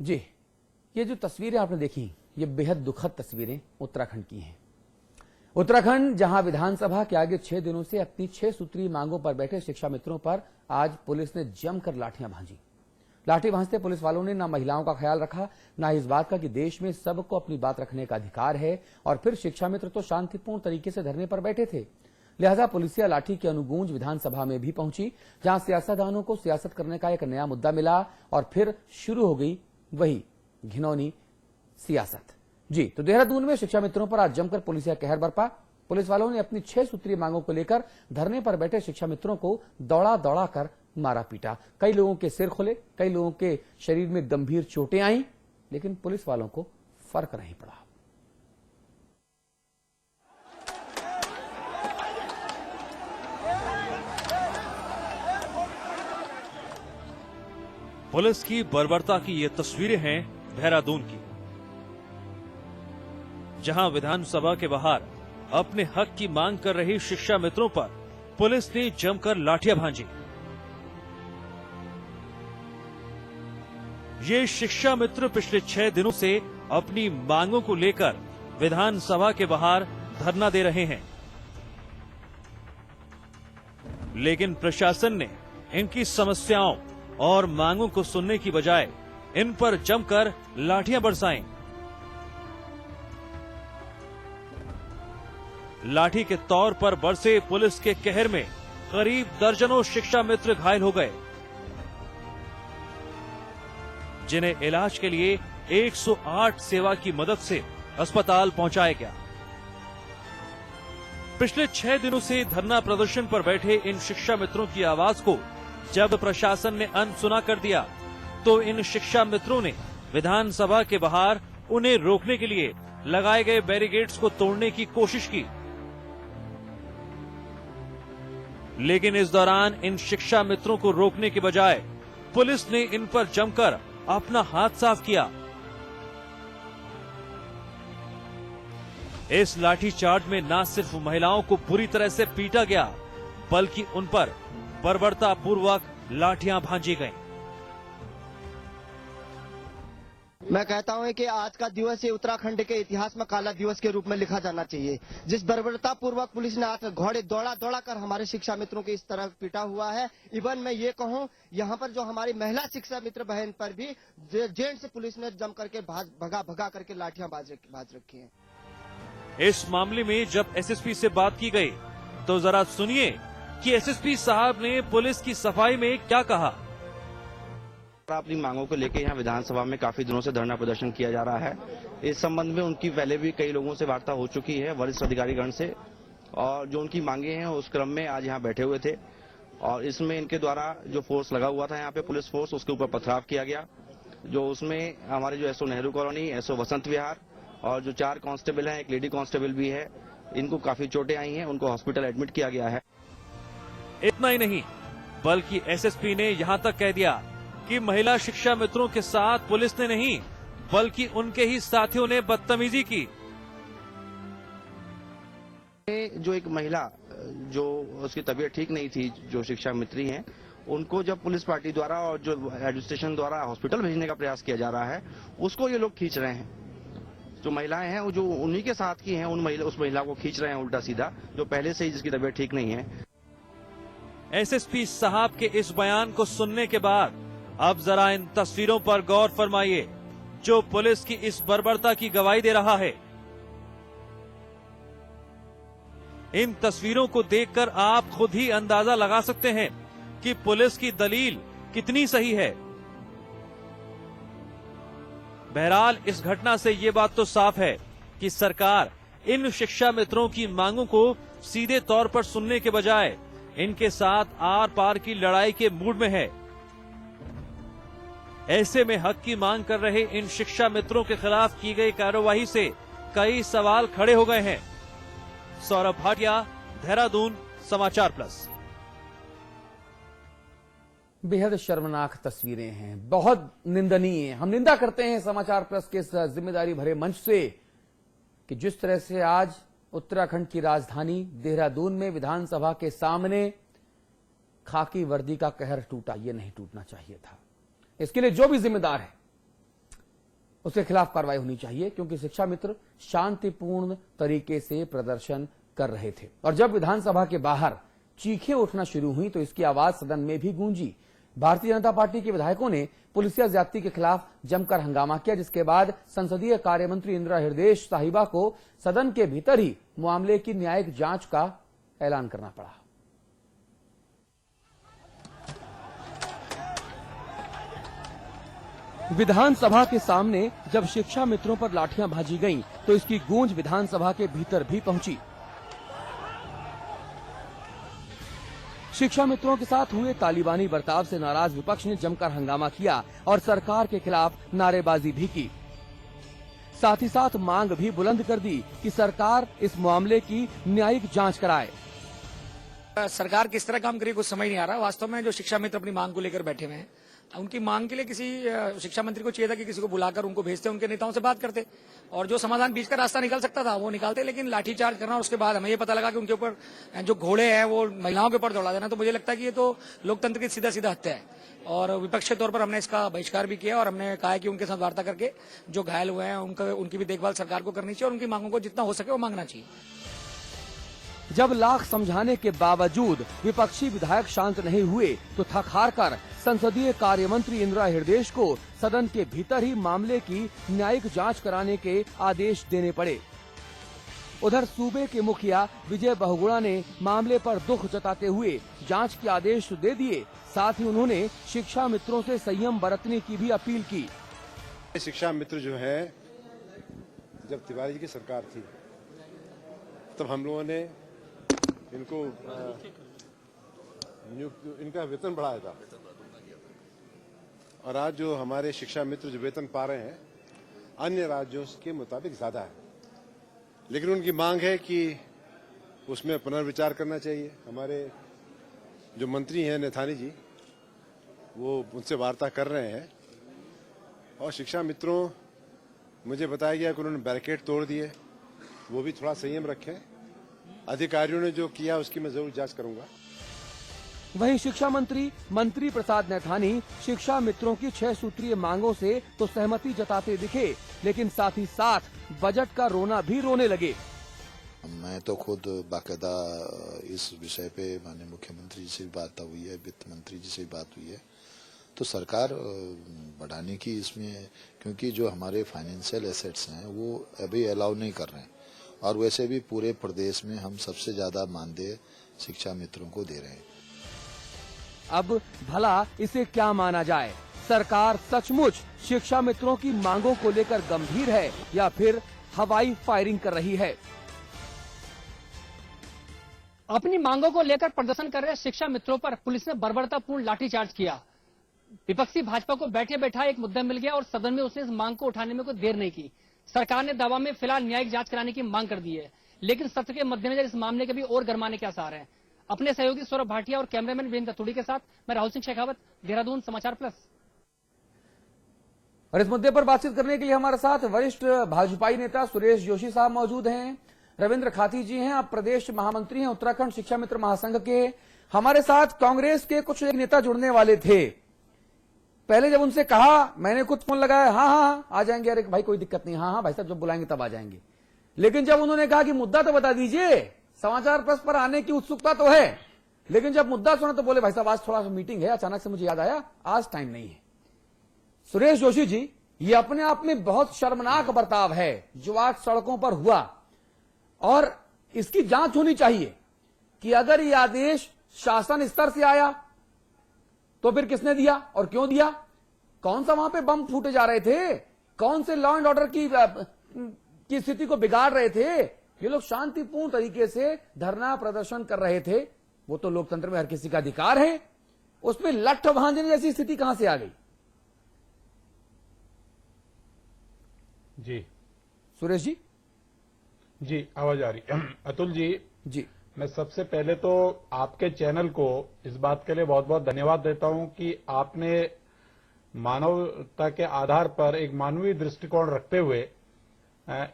जी, ये जो तस्वीरें आपने देखी, ये बेहद दुखद तस्वीरें उत्तराखंड की हैं। उत्तराखंड जहां विधानसभा के आगे 6 दिनों से अपनी 6 सूत्री मांगों पर बैठे शिक्षा मित्रों पर आज पुलिस ने जमकर लाठियां भांजी। लाठी भांजते पुलिस वालों ने न महिलाओं का ख्याल रखा, न इस बात का कि देश में सबको अपनी बात रखने का अधिकार है। और फिर शिक्षा मित्र तो शांतिपूर्ण तरीके से धरने पर बैठे थे, लिहाजा पुलिसिया लाठी की अनुगूंज विधानसभा में भी पहुंची, जहां सियासतदानों को सियासत करने का एक नया मुद्दा मिला और फिर शुरू हो गई वही घिनौनी सियासत। जी, तो देहरादून में शिक्षा मित्रों पर आज जमकर पुलिसिया कहर बरपा। पुलिस वालों ने अपनी 6 सूत्रीय मांगों को लेकर धरने पर बैठे शिक्षा मित्रों को दौड़ा दौड़ा कर मारा पीटा। कई लोगों के सिर खुले, कई लोगों के शरीर में गंभीर चोटें आईं, लेकिन पुलिस वालों को फर्क नहीं पड़ा। पुलिस की बर्बरता की ये तस्वीरें हैं देहरादून की, जहां विधानसभा के बाहर अपने हक की मांग कर रही शिक्षा मित्रों पर पुलिस ने जमकर लाठियां भांजी। ये शिक्षा मित्र पिछले 6 दिनों से अपनी मांगों को लेकर विधानसभा के बाहर धरना दे रहे हैं, लेकिन प्रशासन ने इनकी समस्याओं और मांगों को सुनने की बजाय इन पर जमकर लाठियां बरसाईं। लाठी के तौर पर बरसे पुलिस के कहर में करीब दर्जनों शिक्षा मित्र घायल हो गए, जिन्हें इलाज के लिए 108 सेवा की मदद से अस्पताल पहुंचाया गया। पिछले 6 दिनों से धरना प्रदर्शन पर बैठे इन शिक्षा मित्रों की आवाज को जब प्रशासन ने अनसुना कर दिया, तो इन शिक्षा मित्रों ने विधानसभा के बाहर उन्हें रोकने के लिए लगाए गए बैरिकेड्स को तोड़ने की कोशिश की, लेकिन इस दौरान इन शिक्षा मित्रों को रोकने के बजाय पुलिस ने इन पर जमकर अपना हाथ साफ किया। इस लाठीचार्ज में न सिर्फ महिलाओं को बुरी तरह से पीटा गया, बल्कि उन पर बर्बरतापूर्वक लाठियां भांजी गईं। मैं कहता हूं कि आज का दिवस ये उत्तराखंड के इतिहास में काला दिवस के रूप में लिखा जाना चाहिए। जिस बर्बरता पूर्वक पुलिस ने आज घोड़े दौड़ा दौड़ा कर हमारे शिक्षा मित्रों को इस तरह पीटा हुआ है। इवन मैं ये कहूं, यहाँ पर जो हमारी महिला शिक्षा मित्र बहन पर भी जेंट्स पुलिस ने जम करके भगा करके लाठियां बाज रखी है। इस मामले में जब एसएसपी से बात की गई, तो जरा सुनिए कि एसएसपी साहब ने पुलिस की सफाई में क्या कहा। अपनी मांगों को लेकर यहाँ विधानसभा में काफी दिनों से धरना प्रदर्शन किया जा रहा है। इस संबंध में उनकी पहले भी कई लोगों से वार्ता हो चुकी है, वरिष्ठ अधिकारीगण से, और जो उनकी मांगे हैं उस क्रम में आज यहाँ बैठे हुए थे। और इसमें इनके द्वारा जो फोर्स लगा हुआ था यहाँ पे पुलिस फोर्स, उसके ऊपर पथराव किया गया, जो उसमें हमारे जो SO Nehru colony, SO Vasant Vihar और जो 4 कांस्टेबल हैं, एक लेडी कांस्टेबल भी है, इनको काफी चोटें आई हैं, उनको हॉस्पिटल एडमिट किया गया है। इतना ही नहीं, बल्कि एसएसपी ने यहाँ तक कह दिया कि महिला शिक्षा मित्रों के साथ पुलिस ने नहीं, बल्कि उनके ही साथियों ने बदतमीजी की। जो एक महिला, जो उसकी तबीयत ठीक नहीं थी, जो शिक्षा मित्री हैं, उनको जब पुलिस पार्टी द्वारा और जो एडमिनिस्ट्रेशन द्वारा हॉस्पिटल भेजने का प्रयास किया जा रहा है, उसको ये लोग खींच रहे हैं। जो महिलाएं हैं, वो जो उन्हीं के साथ की हैं, उस महिला को खींच रहे हैं उल्टा सीधा, जो पहले से ही जिसकी तबीयत ठीक नहीं है। एसएसपी साहब के इस बयान को सुनने के बाद अब जरा इन तस्वीरों पर गौर फरमाइए, जो पुलिस की इस बर्बरता की गवाही दे रहा है। इन तस्वीरों को देखकर आप खुद ही अंदाजा लगा सकते हैं कि पुलिस की दलील कितनी सही है। बहरहाल इस घटना से ये बात तो साफ है कि सरकार इन शिक्षा मित्रों की मांगों को सीधे तौर पर सुनने के बजाय इनके साथ आर पार की लड़ाई के मूड में है। ऐसे में हक की मांग कर रहे इन शिक्षा मित्रों के खिलाफ की गई कार्रवाई से कई सवाल खड़े हो गए हैं। सौरभ भाटिया, देहरादून, समाचार प्लस। बेहद शर्मनाक तस्वीरें हैं, बहुत निंदनीय। हम निंदा करते हैं समाचार प्लस के इस जिम्मेदारी भरे मंच से कि जिस तरह से आज उत्तराखंड की राजधानी देहरादून में विधानसभा के सामने खाकी वर्दी का कहर टूटा। ये नहीं टूटना चाहिए था। इसके लिए जो भी जिम्मेदार है, उसके खिलाफ कार्रवाई होनी चाहिए, क्योंकि शिक्षा मित्र शांतिपूर्ण तरीके से प्रदर्शन कर रहे थे। और जब विधानसभा के बाहर चीखें उठना शुरू हुई तो इसकी आवाज सदन में भी गूंजी। भारतीय जनता पार्टी के विधायकों ने पुलिसिया ज्यादती के खिलाफ जमकर हंगामा किया, जिसके बाद संसदीय कार्य मंत्री इंदिरा हृदयेश साहिबा को सदन के भीतर ही मामले की न्यायिक जांच का ऐलान करना पड़ा। विधानसभा के सामने जब शिक्षा मित्रों पर लाठियां भाजी गईं, तो इसकी गूंज विधानसभा के भीतर भी पहुंची। शिक्षा मित्रों के साथ हुए तालिबानी बर्ताव से नाराज विपक्ष ने जमकर हंगामा किया और सरकार के खिलाफ नारेबाजी भी की। साथ ही साथ मांग भी बुलंद कर दी कि सरकार इस मामले की न्यायिक जांच कराए। सरकार किस तरह काम करेगी कुछ समझ नहीं आ रहा। वास्तव में जो शिक्षा मित्र अपनी मांग को लेकर बैठे हुए हैं, उनकी मांग के लिए किसी शिक्षा मंत्री को चाहिए था कि किसी को बुलाकर उनको भेजते, उनके नेताओं से बात करते और जो समाधान बीच का रास्ता निकल सकता था वो निकालते। लेकिन लाठीचार्ज करना और उसके बाद हमें ये पता लगा कि उनके ऊपर जो घोड़े हैं वो महिलाओं के ऊपर दौड़ा देना, तो मुझे लगता है कि ये तो लोकतंत्र की सीधा सीधा हत्या है। और विपक्ष के तौर पर हमने इसका बहिष्कार भी किया और हमने कहा है कि उनके साथ वार्ता करके जो घायल हुए हैं उनकी भी देखभाल सरकार को करनी चाहिए और उनकी मांगों को जितना हो सके वो मांगना चाहिए। जब लाख समझाने के बावजूद विपक्षी विधायक शांत नहीं हुए तो थक हार कर संसदीय कार्य मंत्री इंदिरा हृदयेश को सदन के भीतर ही मामले की न्यायिक जांच कराने के आदेश देने पड़े। उधर सूबे के मुखिया विजय बहुगुणा ने मामले पर दुख जताते हुए जांच के आदेश दे दिए। साथ ही उन्होंने शिक्षा मित्रों से संयम बरतने की भी अपील की। शिक्षा मित्र जो है, जब तिवारी जी की सरकार थी तब हम लोगों ने इनका वेतन बढ़ाया था और आज जो हमारे शिक्षा मित्र जो वेतन पा रहे हैं अन्य राज्यों के मुताबिक ज्यादा है, लेकिन उनकी मांग है कि उसमें पुनर्विचार करना चाहिए। हमारे जो मंत्री हैं नैथानी जी, वो उनसे वार्ता कर रहे हैं और शिक्षा मित्रों मुझे बताया गया कि उन्होंने बैरिकेड तोड़ दिए, वो भी थोड़ा संयम रखें। अधिकारियों ने जो किया उसकी मैं जरूर जांच करूंगा। वहीं शिक्षा मंत्री प्रसाद नैथानी शिक्षा मित्रों की 6 सूत्रीय मांगों से तो सहमति जताते दिखे, लेकिन साथ ही साथ बजट का रोना भी रोने लगे। मैं तो खुद बाकायदा इस विषय पे माननीय मुख्यमंत्री जी से भी बात हुई है, वित्त मंत्री जी से भी बात हुई है, तो सरकार बढ़ाने की इसमें, क्योंकि जो हमारे फाइनेंशियल एसेट्स हैं वो अभी अलाउ नहीं कर रहे हैं और वैसे भी पूरे प्रदेश में हम सबसे ज्यादा मानदेय शिक्षा मित्रों को दे रहे हैं। अब भला इसे क्या माना जाए? सरकार सचमुच शिक्षा मित्रों की मांगों को लेकर गंभीर है या फिर हवाई फायरिंग कर रही है? अपनी मांगों को लेकर प्रदर्शन कर रहे शिक्षा मित्रों पर पुलिस ने बर्बरतापूर्ण लाठीचार्ज किया। विपक्षी भाजपा को बैठे बैठा एक मुद्दा मिल गया और सदन में उसने इस मांग को उठाने में कोई देर नहीं की। सरकार ने दावा में फिलहाल न्यायिक जांच कराने की मांग कर दी है, लेकिन सत्र के मद्देनजर इस मामले के भी और गरमाने के आसार हैं। अपने सहयोगी सौरभ भाटिया और कैमरामैन वीरेंद्र तुड़ी के साथ मैं राहुल सिंह शेखावत, देहरादून, समाचार प्लस। और इस मुद्दे पर बातचीत करने के लिए हमारे साथ वरिष्ठ भाजपाई नेता सुरेश जोशी साहब मौजूद हैं। रविंद्र खाती जी हैं, आप प्रदेश महामंत्री हैं उत्तराखंड शिक्षा मित्र महासंघ के। हमारे साथ कांग्रेस के कुछ नेता जुड़ने वाले थे। पहले जब उनसे कहा, मैंने खुद फोन लगाया, हाँ आ जाएंगे, अरे भाई कोई दिक्कत नहीं, हाँ भाई साहब जब बुलाएंगे तब आ जाएंगे। लेकिन जब उन्होंने कहा कि मुद्दा तो बता दीजिए, समाचार प्लस पर आने की उत्सुकता तो है, लेकिन जब मुद्दा सुना तो बोले भाई साहब आज थोड़ा सा मीटिंग है, अचानक से मुझे याद आया आज टाइम नहीं है। सुरेश जोशी जी, ये अपने आप में बहुत शर्मनाक बर्ताव है जो आज सड़कों पर हुआ और इसकी जांच होनी चाहिए कि अगर ये आदेश शासन स्तर से आया तो फिर किसने दिया और क्यों दिया? कौन सा वहां पे बम फूटे जा रहे थे? कौन से लॉ एंड ऑर्डर की स्थिति को बिगाड़ रहे थे? ये लोग शांतिपूर्ण तरीके से धरना प्रदर्शन कर रहे थे। वो तो लोकतंत्र में हर किसी का अधिकार है, उसमें लठ भांजने जैसी स्थिति कहां से आ गई? जी सुरेश जी। जी आवाज आ रही? अतुल जी, मैं सबसे पहले तो आपके चैनल को इस बात के लिए बहुत बहुत धन्यवाद देता हूं कि आपने मानवता के आधार पर एक मानवीय दृष्टिकोण रखते हुए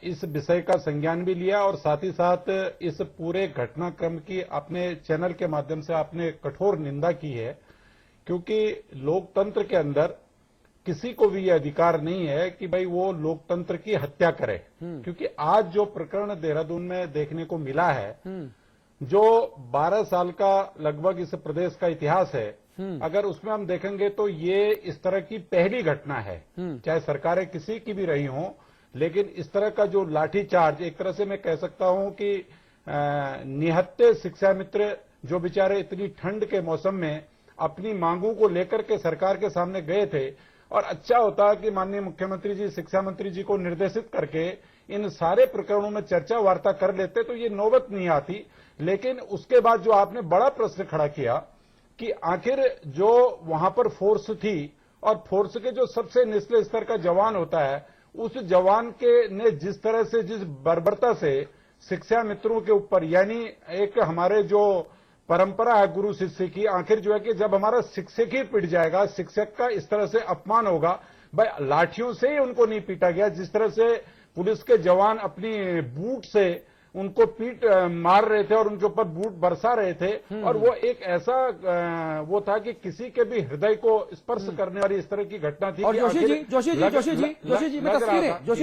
इस विषय का संज्ञान भी लिया और साथ ही साथ इस पूरे घटनाक्रम की अपने चैनल के माध्यम से आपने कठोर निंदा की है, क्योंकि लोकतंत्र के अंदर किसी को भी ये अधिकार नहीं है कि भाई वो लोकतंत्र की हत्या करे, क्योंकि आज जो प्रकरण देहरादून में देखने को मिला है, जो 12 साल का लगभग इस प्रदेश का इतिहास है, अगर उसमें हम देखेंगे तो ये इस तरह की पहली घटना है। चाहे सरकारें किसी की भी रही हों, लेकिन इस तरह का जो लाठीचार्ज, एक तरह से मैं कह सकता हूं कि निहत्थे शिक्षा मित्र जो बेचारे इतनी ठंड के मौसम में अपनी मांगों को लेकर के सरकार के सामने गए थे, और अच्छा होता कि माननीय मुख्यमंत्री जी शिक्षा मंत्री जी को निर्देशित करके इन सारे प्रकरणों में चर्चा वार्ता कर लेते तो ये नौबत नहीं आती। लेकिन उसके बाद जो आपने बड़ा प्रश्न खड़ा किया कि आखिर जो वहां पर फोर्स थी, और फोर्स के जो सबसे निचले स्तर का जवान होता है, उस जवान के ने जिस तरह से, जिस बर्बरता से शिक्षा मित्रों के ऊपर, यानी एक हमारे जो परंपरा है गुरु शिष्य की, आखिर जो है कि जब हमारा शिक्षक ही पिट जाएगा, शिक्षक का इस तरह से अपमान होगा, भाई लाठियों से ही उनको नहीं पीटा गया, जिस तरह से पुलिस के जवान अपनी बूट से उनको पीट मार रहे थे और उनके ऊपर बूट बरसा रहे थे, और वो एक ऐसा वो था कि किसी के भी हृदय को स्पर्श करने वाली इस तरह की घटना थी। और जोशी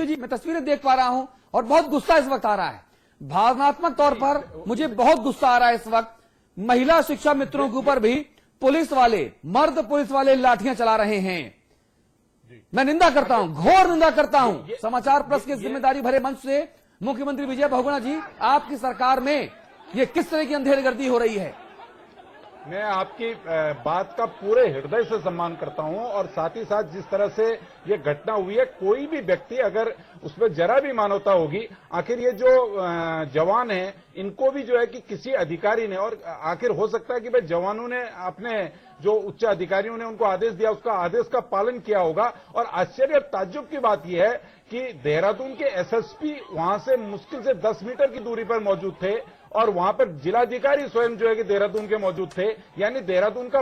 जी मैं तस्वीरें देख पा रहा हूं और बहुत गुस्सा इस वक्त आ रहा है, भावनात्मक तौर पर मुझे बहुत गुस्सा आ रहा है इस वक्त। महिला शिक्षा मित्रों के ऊपर भी पुलिस वाले, मर्द पुलिस वाले लाठियां चला रहे हैं। मैं निंदा करता हूं, घोर निंदा करता हूं। समाचार प्लस के जिम्मेदारी भरे मंच से मुख्यमंत्री विजय बहुगुणा जी, आपकी सरकार में ये किस तरह की अंधेरगर्दी हो रही है? मैं आपकी बात का पूरे हृदय से सम्मान करता हूं, और साथ ही साथ जिस तरह से ये घटना हुई है, कोई भी व्यक्ति अगर उसमें जरा भी मानवता होगी, आखिर ये जो जवान हैं इनको भी जो है कि किसी अधिकारी ने, और आखिर हो सकता है कि भाई जवानों ने अपने जो उच्च अधिकारियों ने उनको आदेश दिया, उसका आदेश का पालन किया होगा। और आश्चर्य और ताज्जुब की बात यह है कि देहरादून के एसएसपी वहां से मुश्किल से 10 मीटर की दूरी पर मौजूद थे, और वहां पर जिलाधिकारी स्वयं जो है कि देहरादून के मौजूद थे, यानी देहरादून का